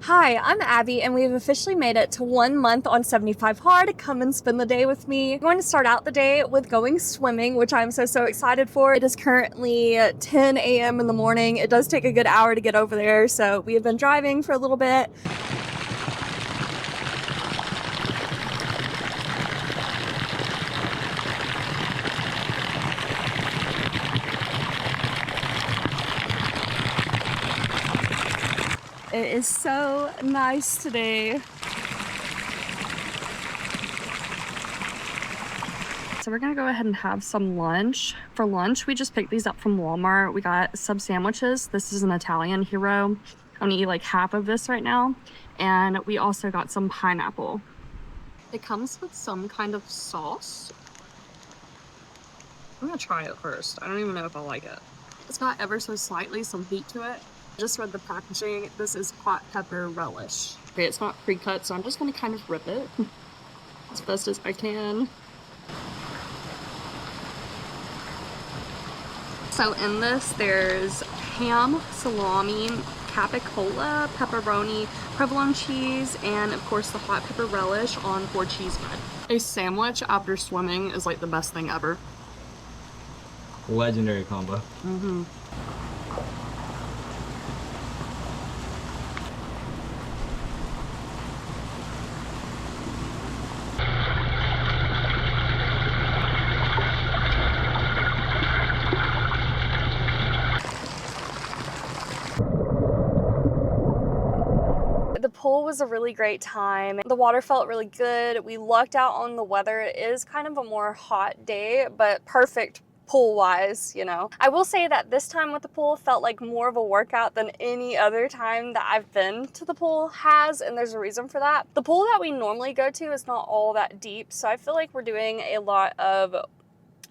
Hi, I'm Abby, and we've officially made it to 1 month on 75 Hard. Come and spend the day with me. I'm going to start out the day with going swimming, which I'm so excited for. It is currently 10 a.m. in the morning. It does take a good hour to get over there, so we have been driving for a little bit. It is so nice today. So we're gonna go ahead and have some lunch. For lunch, we just picked these up from Walmart. We got sub sandwiches. This is an Italian hero. I'm gonna eat like half of this right now. And we also got some pineapple. It comes with some kind of sauce. I'm gonna try it first. I don't even know if I like it. It's got ever so slightly some heat to it. Just read the packaging. This is hot pepper relish. Okay, it's not pre-cut, so I'm just gonna kind of rip it as best as I can. So in this, there's ham, salami, capicola, pepperoni, provolone cheese, and of course the hot pepper relish on 4 cheese bread. A sandwich after swimming is like the best thing ever. Legendary combo. The pool was a really great time. The water felt really good. We lucked out on the weather. It is kind of a more hot day, but perfect pool-wise, you know. I will say that this time with the pool felt like more of a workout than any other time that I've been to the pool has, and there's a reason for that. The pool that we normally go to is not all that deep, so I feel like we're doing a lot of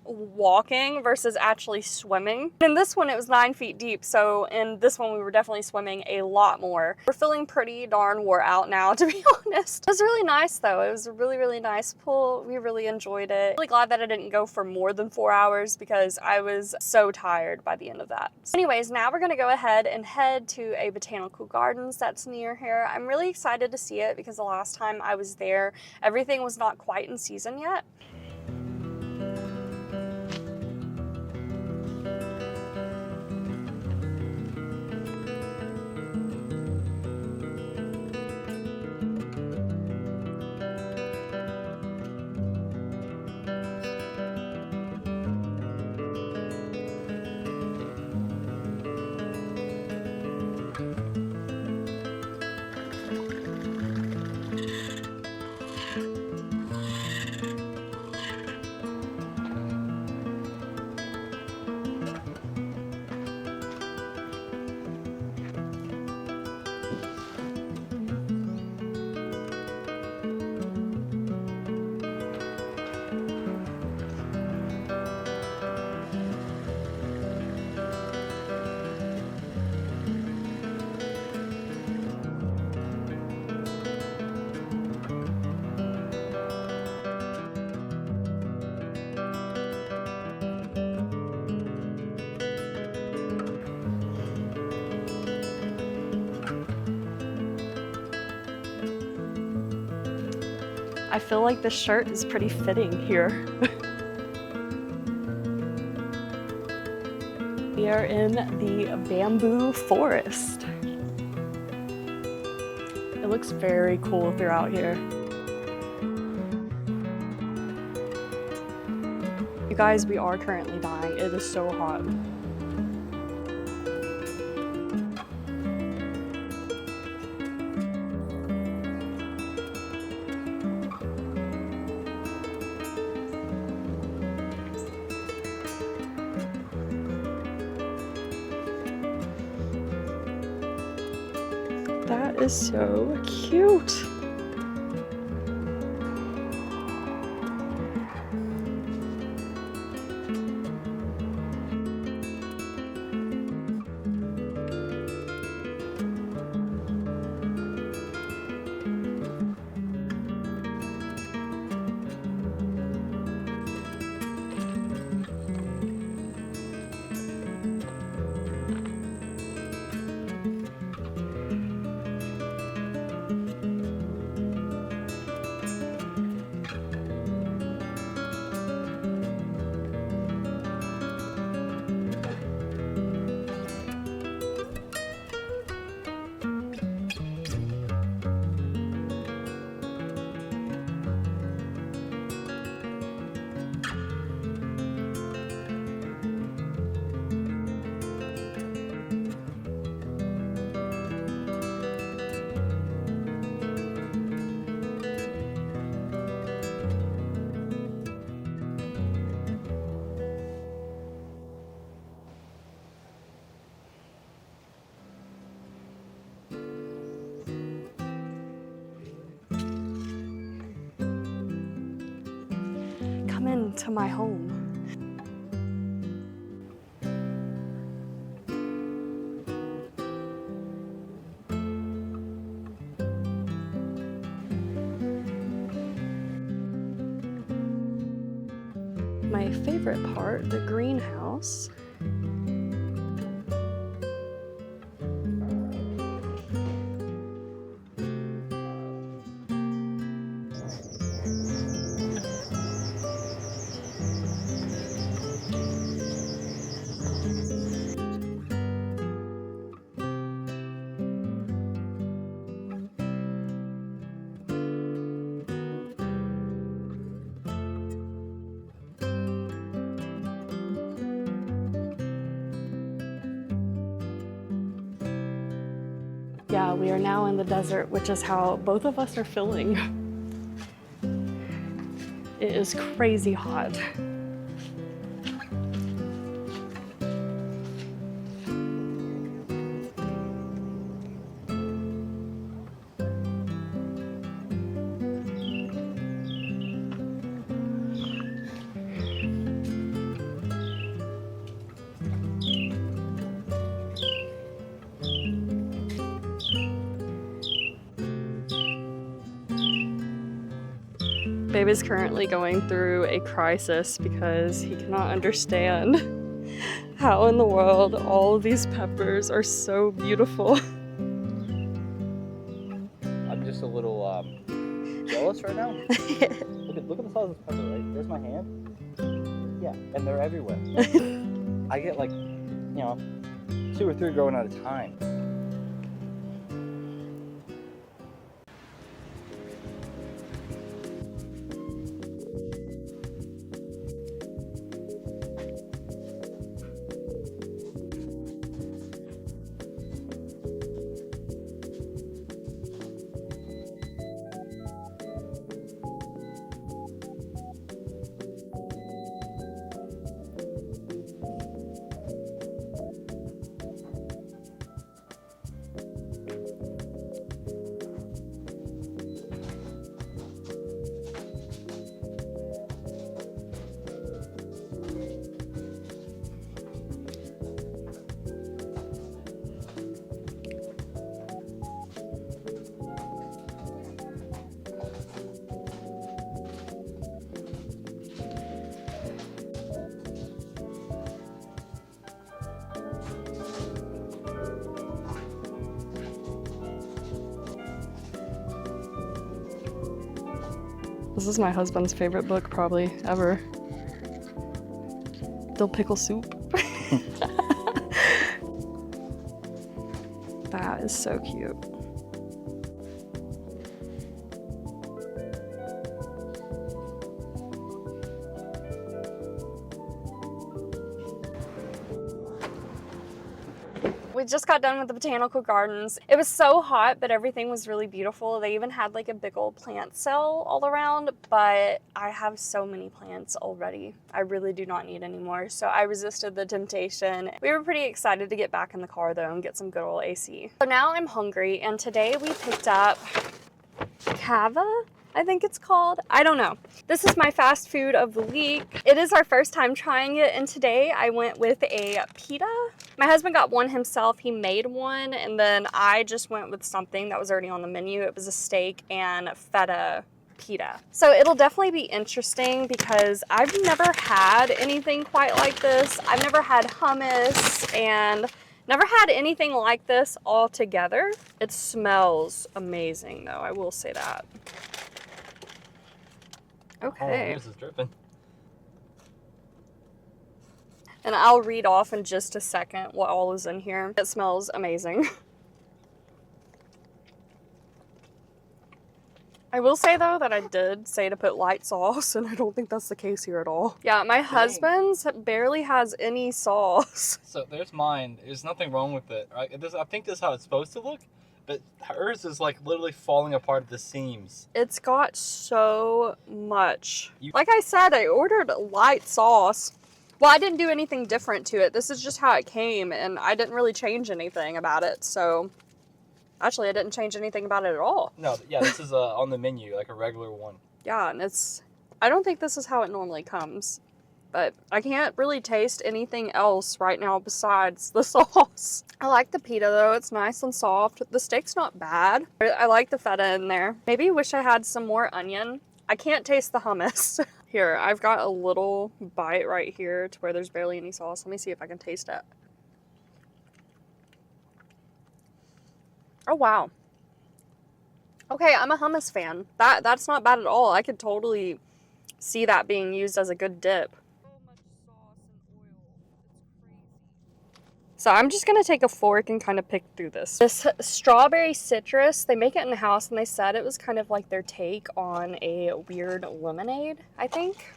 walking versus actually swimming. In this one, it was 9 feet deep, so in this one, we were definitely swimming a lot more. We're feeling pretty darn wore out now, to be honest. It was really nice, though. It was a really nice pool. We really enjoyed it. Really glad that I didn't go for more than 4 hours because I was so tired by the end of that. So anyways, now we're gonna go ahead and head to a botanical gardens that's near here. I'm really excited to see it because the last time I was there, everything was not quite in season yet. I feel like this shirt is pretty fitting here. We are in the bamboo forest. It looks very cool throughout here. You guys, we are currently dying. It is so hot. That is so cute. come into my home. My favorite part, the greenhouse. Yeah, we are now in the desert, which is how both of us are feeling. It is crazy hot. Babe is currently going through a crisis because he cannot understand how in the world all of these peppers are so beautiful. I'm just a little jealous right now. Look at the size of this pepper, right? There's my hand. Yeah, and they're everywhere. I get like, 2 or 3 growing at a time. This is my husband's favorite book probably ever. Dill pickle soup. That is so cute. We just got done with the botanical gardens. It was so hot, but everything was really beautiful. They even had like a big old plant cell all around, but I have so many plants already. I really do not need any more, so I resisted the temptation. We were pretty excited to get back in the car though and get some good old AC. So now I'm hungry, and today we picked up cava, I think it's called. I don't know. This is my fast food of the week. It is our first time trying it, and today I went with a pita. My husband got one himself. He made one, and then I just went with something that was already on the menu. It was a steak and feta pita. So it'll definitely be interesting because I've never had anything quite like this. I've never had hummus and never had anything like this all together. It smells amazing though, I will say that. Okay. Oh, this is dripping. And I'll read off in just a second what all is in here. It smells amazing. I will say though that I did say to put light sauce, and I don't think that's the case here at all. Yeah, my husband's barely has any sauce. So there's mine. There's nothing wrong with it, right? I think this is how it's supposed to look, but hers is like literally falling apart at the seams. It's got so much. Like I said, I ordered light sauce. Well, I didn't do anything different to it. This is just how it came, and I didn't really change anything about it, so... Actually, I didn't change anything about it at all. No, yeah, this is on the menu, like a regular one. Yeah, and it's... I don't think this is how it normally comes, but I can't really taste anything else right now besides the sauce. I like the pita though, it's nice and soft. The steak's not bad. I like the feta in there. Maybe wish I had some more onion. I can't taste the hummus. Here, I've got a little bite right here to where there's barely any sauce. Let me see if I can taste it. Oh wow. Okay, I'm a hummus fan. That's not bad at all. I could totally see that being used as a good dip. So I'm just gonna take a fork and kind of pick through this. This strawberry citrus, they make it in the house and they said it was kind of like their take on a weird lemonade, I think.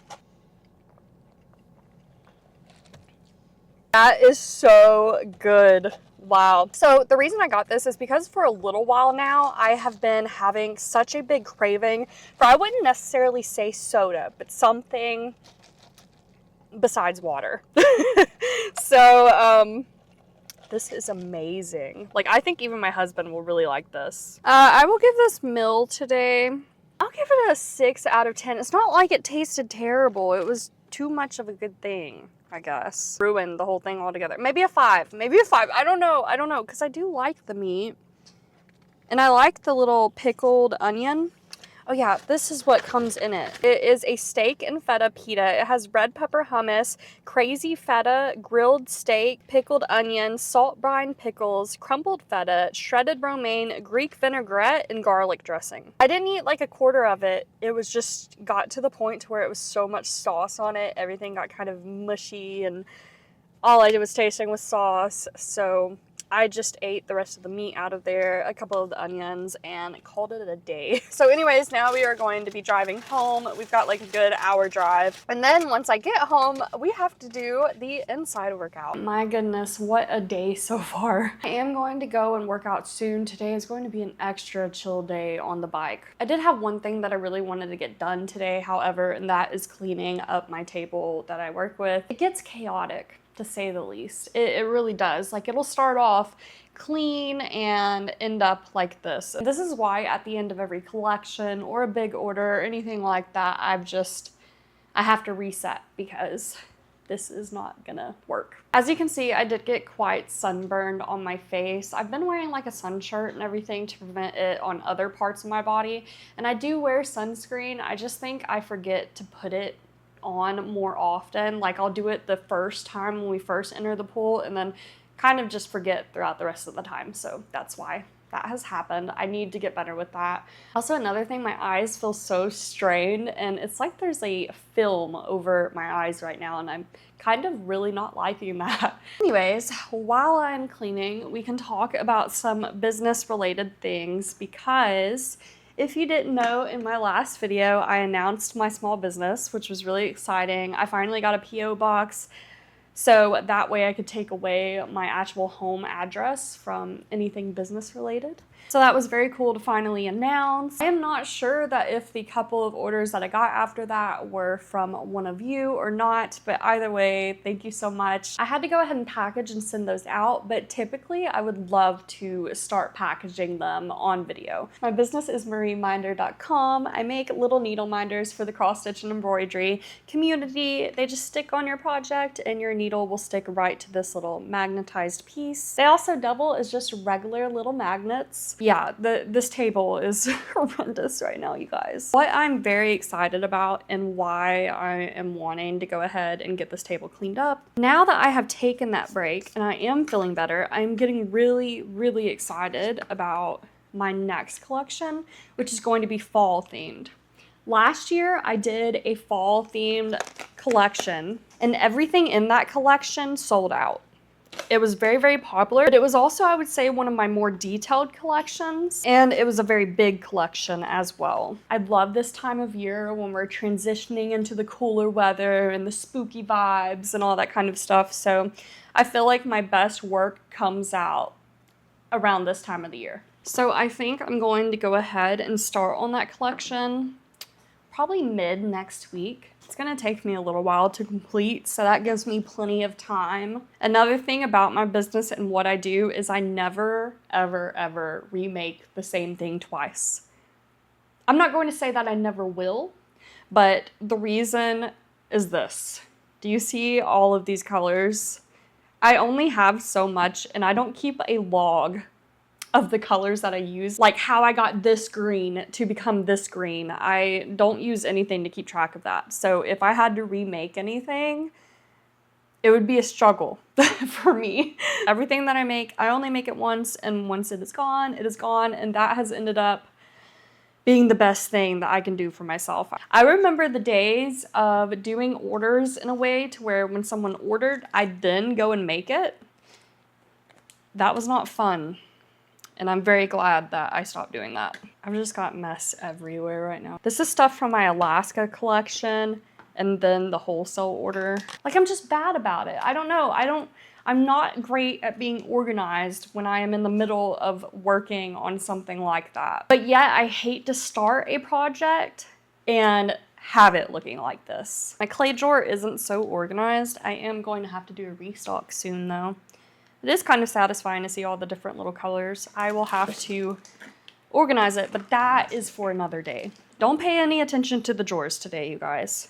That is so good. Wow. So the reason I got this is because for a little while now, I have been having such a big craving for, I wouldn't necessarily say soda, but something besides water. So, this is amazing. Like, I think even my husband will really like this. I will give this meal today, I'll give it a 6 out of 10. It's not like it tasted terrible. It was too much of a good thing, I guess. Ruined the whole thing altogether. Maybe a 5. Maybe a 5. I don't know, because I do like the meat. And I like the little pickled onion. Oh yeah, this is what comes in it. It is a steak and feta pita. It has red pepper hummus, crazy feta, grilled steak, pickled onion, salt brine pickles, crumbled feta, shredded romaine, Greek vinaigrette, and garlic dressing. I didn't eat like a quarter of it. It was just got to the point to where it was so much sauce on it. Everything got kind of mushy and all I did was tasting with sauce. So I just ate the rest of the meat out of there, a couple of the onions, and called it a day. So anyways, now we are going to be driving home. We've got like a good hour drive. And then once I get home, we have to do the inside workout. My goodness, what a day so far. I am going to go and work out soon. Today is going to be an extra chill day on the bike. I did have one thing that I really wanted to get done today, however, and that is cleaning up my table that I work with. It gets chaotic, to say the least. It really does. Like, it'll start off clean and end up like this. This is why at the end of every collection or a big order or anything like that, I have to reset because this is not gonna work. As you can see, I did get quite sunburned on my face. I've been wearing like a sun shirt and everything to prevent it on other parts of my body. And I do wear sunscreen. I just think I forget to put it on more often. Like, I'll do it the first time when we first enter the pool and then kind of just forget throughout the rest of the time. So that's why that has happened. I need to get better with that. Also, another thing, my eyes feel so strained and it's like there's a film over my eyes right now and I'm kind of really not liking that. Anyways, while I'm cleaning, we can talk about some business related things because if you didn't know, in my last video, I announced my small business, which was really exciting. I finally got a P.O. box, so that way I could take away my actual home address from anything business related. So that was very cool to finally announce. I am not sure that if the couple of orders that I got after that were from one of you or not, but either way, thank you so much. I had to go ahead and package and send those out, but typically I would love to start packaging them on video. My business is marieminder.com. I make little needle minders for the cross stitch and embroidery community. They just stick on your project and your needle will stick right to this little magnetized piece. They also double as just regular little magnets. Yeah, this table is horrendous right now, you guys. What I'm very excited about and why I am wanting to go ahead and get this table cleaned up, now that I have taken that break and I am feeling better, I'm getting really, really excited about my next collection, which is going to be fall themed. Last year, I did a fall themed collection and everything in that collection sold out. It was very, very popular, but it was also, I would say, one of my more detailed collections, and it was a very big collection as well. I love this time of year when we're transitioning into the cooler weather and the spooky vibes and all that kind of stuff, so I feel like my best work comes out around this time of the year. So I think I'm going to go ahead and start on that collection probably mid next week. It's gonna take me a little while to complete, so that gives me plenty of time. Another thing about my business and what I do is I never, ever, ever remake the same thing twice. I'm not going to say that I never will, But the reason is this. Do you see all of these colors? I only have so much, and I don't keep a log of the colors that I use, like how I got this green to become this green. I don't use anything to keep track of that. So if I had to remake anything, it would be a struggle for me. Everything that I make, I only make it once, and once it is gone, and that has ended up being the best thing that I can do for myself. I remember the days of doing orders in a way to where when someone ordered, I'd then go and make it. That was not fun. And I'm very glad that I stopped doing that. I've just got mess everywhere right now. This is stuff from my Alaska collection and then the wholesale order. Like, I'm just bad about it. I don't know. I'm not great at being organized when I am in the middle of working on something like that. But yet I hate to start a project and have it looking like this. My clay drawer isn't so organized. I am going to have to do a restock soon though. It is kind of satisfying to see all the different little colors. I will have to organize it, but that is for another day. Don't pay any attention to the drawers today, you guys.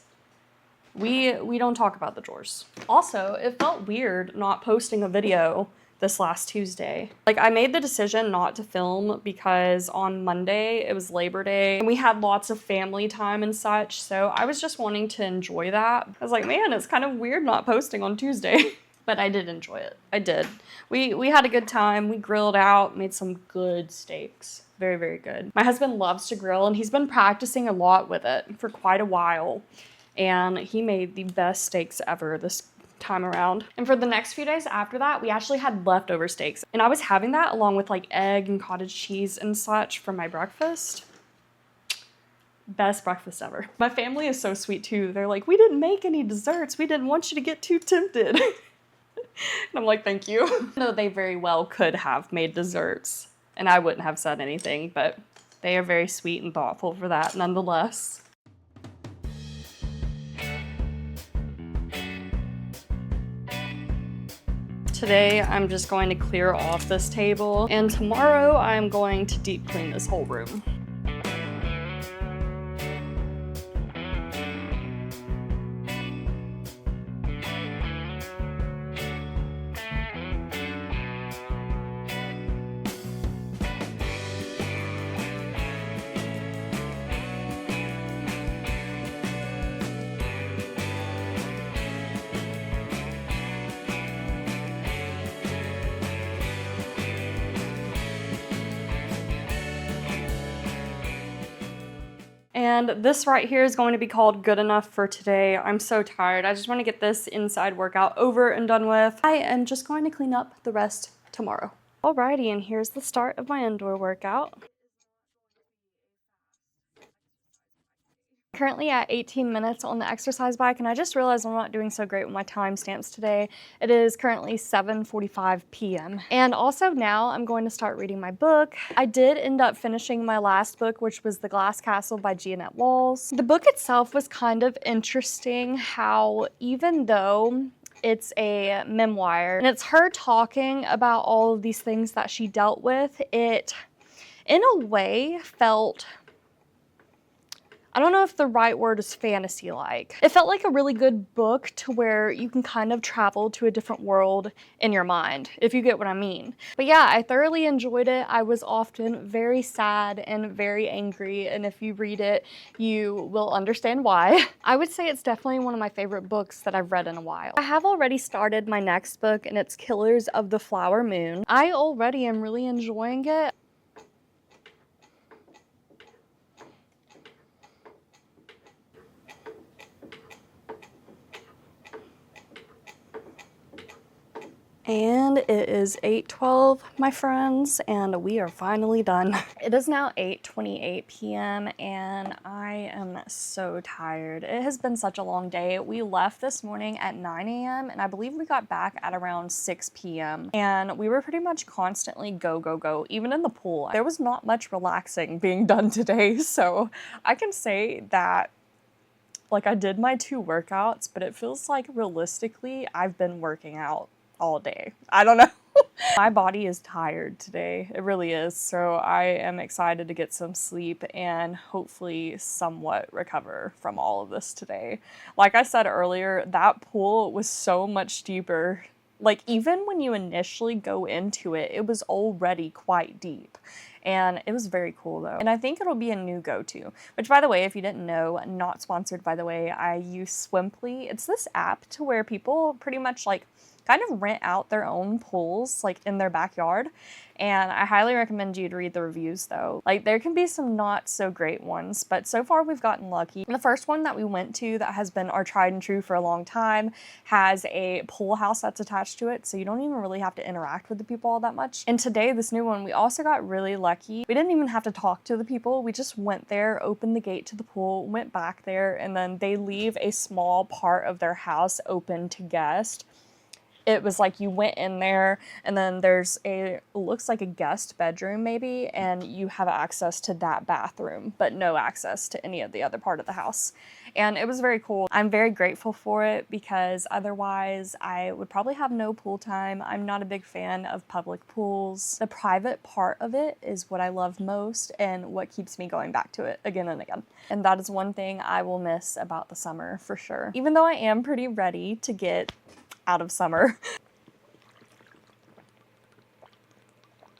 We don't talk about the drawers. Also, it felt weird not posting a video this last Tuesday. Like, I made the decision not to film because on Monday it was Labor Day and we had lots of family time and such, so I was just wanting to enjoy that. I was like, man, it's kind of weird not posting on Tuesday. But I did enjoy it. I did. We had a good time. We grilled out, made some good steaks. Very, very good. My husband loves to grill and he's been practicing a lot with it for quite a while. And he made the best steaks ever this time around. And for the next few days after that, we actually had leftover steaks. And I was having that along with like egg and cottage cheese and such for my breakfast. Best breakfast ever. My family is so sweet too. They're like, we didn't make any desserts. We didn't want you to get too tempted. And I'm like, thank you. No, they very well could have made desserts and I wouldn't have said anything, but they are very sweet and thoughtful for that nonetheless. Today, I'm just going to clear off this table, and tomorrow I'm going to deep clean this whole room. And this right here is going to be called good enough for today. I'm so tired. I just want to get this inside workout over and done with. I am just going to clean up the rest tomorrow. Alrighty, and here's the start of my indoor workout. Currently at 18 minutes on the exercise bike, and I just realized I'm not doing so great with my timestamps today. It is currently 7:45 p.m. And also now I'm going to start reading my book. I did end up finishing my last book, which was The Glass Castle by Jeanette Walls. The book itself was kind of interesting how even though it's a memoir and it's her talking about all of these things that she dealt with, it in a way felt, I don't know if the right word is fantasy-like. It felt like a really good book to where you can kind of travel to a different world in your mind, if you get what I mean. But yeah, I thoroughly enjoyed it. I was often very sad and very angry, and if you read it, you will understand why. I would say it's definitely one of my favorite books that I've read in a while. I have already started my next book, and it's Killers of the Flower Moon. I already am really enjoying it. And it is 8:12, my friends, and we are finally done. It is now 8:28 p.m. and I am so tired. It has been such a long day. We left this morning at 9 a.m. and I believe we got back at around 6 p.m. And we were pretty much constantly go, go, go, even in the pool. There was not much relaxing being done today, so I can say that like I did my 2 workouts, but it feels like realistically I've been working out all day. I don't know. My body is tired today. It really is. So I am excited to get some sleep and hopefully somewhat recover from all of this today. Like I said earlier, that pool was so much deeper. Like even when you initially go into it, it was already quite deep. And it was very cool though. And I think it'll be a new go-to, which by the way, if you didn't know, not sponsored by the way, I use Swimply. It's this app to where people pretty much like kind of rent out their own pools like in their backyard. And I highly recommend you to read the reviews though. Like there can be some not so great ones, but so far we've gotten lucky. The first one that we went to that has been our tried and true for a long time has a pool house that's attached to it. So you don't even really have to interact with the people all that much. And today, this new one, we also got really lucky. We didn't even have to talk to the people. We just went there, opened the gate to the pool, went back there, and then they leave a small part of their house open to guests. It was like you went in there and then there's looks like a guest bedroom maybe, and you have access to that bathroom, but no access to any of the other part of the house. And it was very cool. I'm very grateful for it because otherwise I would probably have no pool time. I'm not a big fan of public pools. The private part of it is what I love most and what keeps me going back to it again and again. And that is one thing I will miss about the summer for sure. Even though I am pretty ready to get out of summer.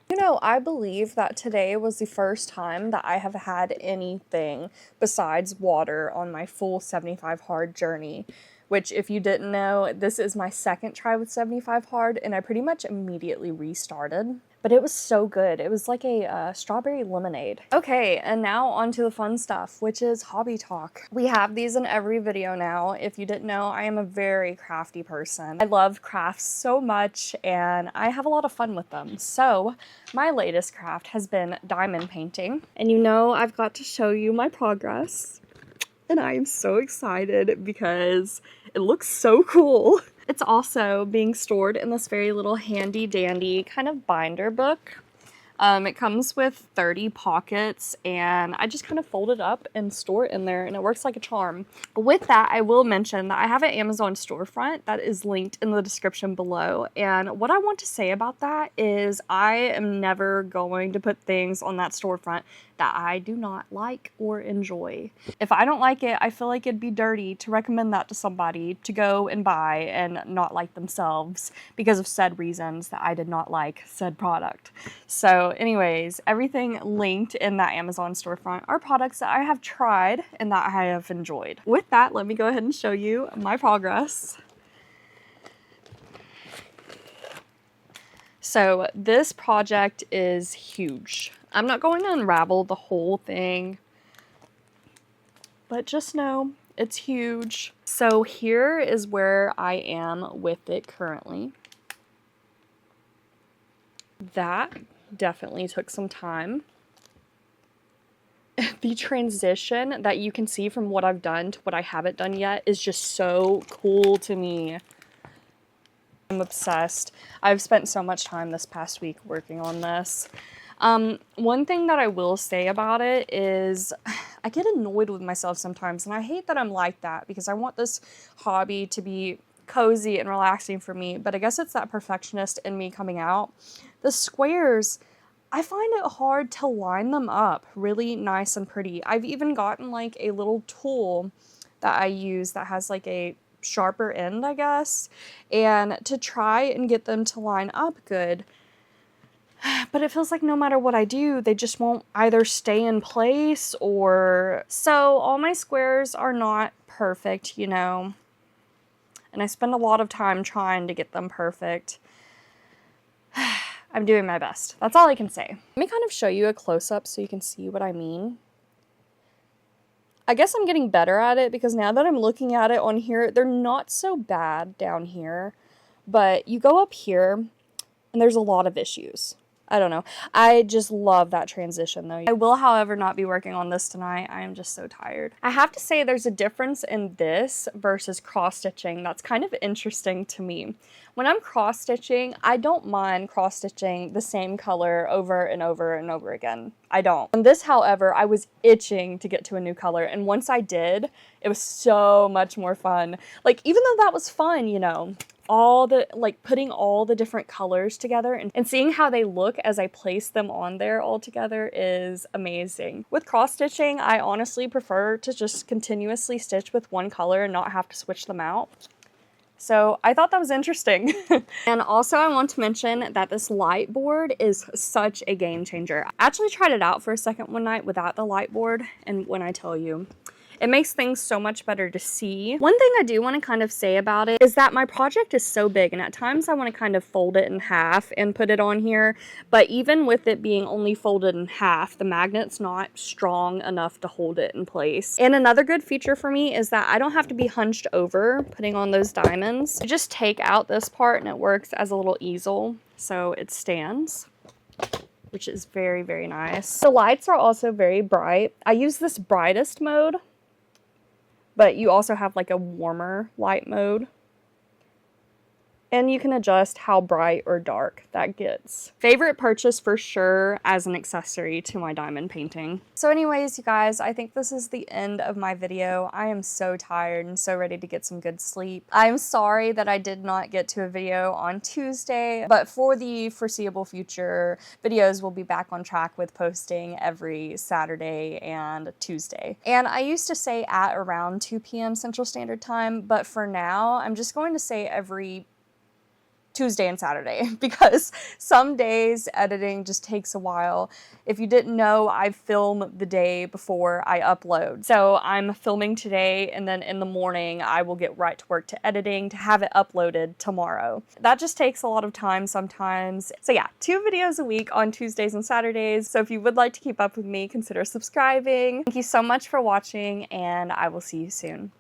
You know, I believe that today was the first time that I have had anything besides water on my full 75 hard journey, which if you didn't know, this is my second try with 75 hard and I pretty much immediately restarted. But it was so good. It was like a strawberry lemonade. Okay, and now on to the fun stuff, which is hobby talk. We have these in every video now. If you didn't know, I am a very crafty person. I love crafts so much and I have a lot of fun with them. So my latest craft has been diamond painting. And you know, I've got to show you my progress. And I am so excited because it looks so cool. It's also being stored in this very little handy dandy kind of binder book. It comes with 30 pockets and I just kind of fold it up and store it in there and it works like a charm. With that, I will mention that I have an Amazon storefront that is linked in the description below. And what I want to say about that is I am never going to put things on that storefront that I do not like or enjoy. If I don't like it, I feel like it'd be dirty to recommend that to somebody to go and buy and not like themselves because of said reasons that I did not like said product. So anyways, everything linked in that Amazon storefront are products that I have tried and that I have enjoyed. With that, let me go ahead and show you my progress. So this project is huge. I'm not going to unravel the whole thing, but just know it's huge. So here is where I am with it currently. That definitely took some time. The transition that you can see from what I've done to what I haven't done yet is just so cool to me. I'm obsessed. I've spent so much time this past week working on this. One thing that I will say about it is I get annoyed with myself sometimes, and I hate that I'm like that because I want this hobby to be cozy and relaxing for me, but I guess it's that perfectionist in me coming out. The squares, I find it hard to line them up really nice and pretty. I've even gotten like a little tool that I use that has like a sharper end, I guess, and to try and get them to line up good. But it feels like no matter what I do, they just won't either stay in place or... So all my squares are not perfect, you know, and I spend a lot of time trying to get them perfect. I'm doing my best. That's all I can say. Let me kind of show you a close-up so you can see what I mean. I guess I'm getting better at it because now that I'm looking at it on here, they're not so bad down here, but you go up here and there's a lot of issues. I don't know. I just love that transition though. I will, however, not be working on this tonight. I am just so tired. I have to say there's a difference in this versus cross-stitching that's kind of interesting to me. When I'm cross-stitching, I don't mind cross-stitching the same color over and over and over again. I don't. On this, however, I was itching to get to a new color, and once I did, it was so much more fun. Like, even though that was fun, you know, putting all the different colors together and seeing how they look as I place them on there all together is amazing. With cross stitching, I honestly prefer to just continuously stitch with one color and not have to switch them out. So I thought that was interesting. And also I want to mention that this light board is such a game changer. I actually tried it out for a second one night without the light board, and when I tell you, it makes things so much better to see. One thing I do want to kind of say about it is that my project is so big, and at times I want to kind of fold it in half and put it on here, but even with it being only folded in half, the magnet's not strong enough to hold it in place. And another good feature for me is that I don't have to be hunched over putting on those diamonds. You just take out this part and it works as a little easel, so it stands, which is very, very nice. The lights are also very bright. I use this brightest mode, but you also have like a warmer light mode. And you can adjust how bright or dark that gets. Favorite purchase for sure as an accessory to my diamond painting. So anyways, you guys, I think this is the end of my video. I am so tired and so ready to get some good sleep. I'm sorry that I did not get to a video on Tuesday, but for the foreseeable future, videos will be back on track with posting every Saturday and Tuesday. And I used to say at around 2 p.m. Central Standard Time, but for now, I'm just going to say every Tuesday and Saturday, because some days editing just takes a while. If you didn't know, I film the day before I upload. So I'm filming today, and then in the morning I will get right to work to editing to have it uploaded tomorrow. That just takes a lot of time sometimes. So yeah, 2 videos a week on Tuesdays and Saturdays. So if you would like to keep up with me, consider subscribing. Thank you so much for watching, and I will see you soon.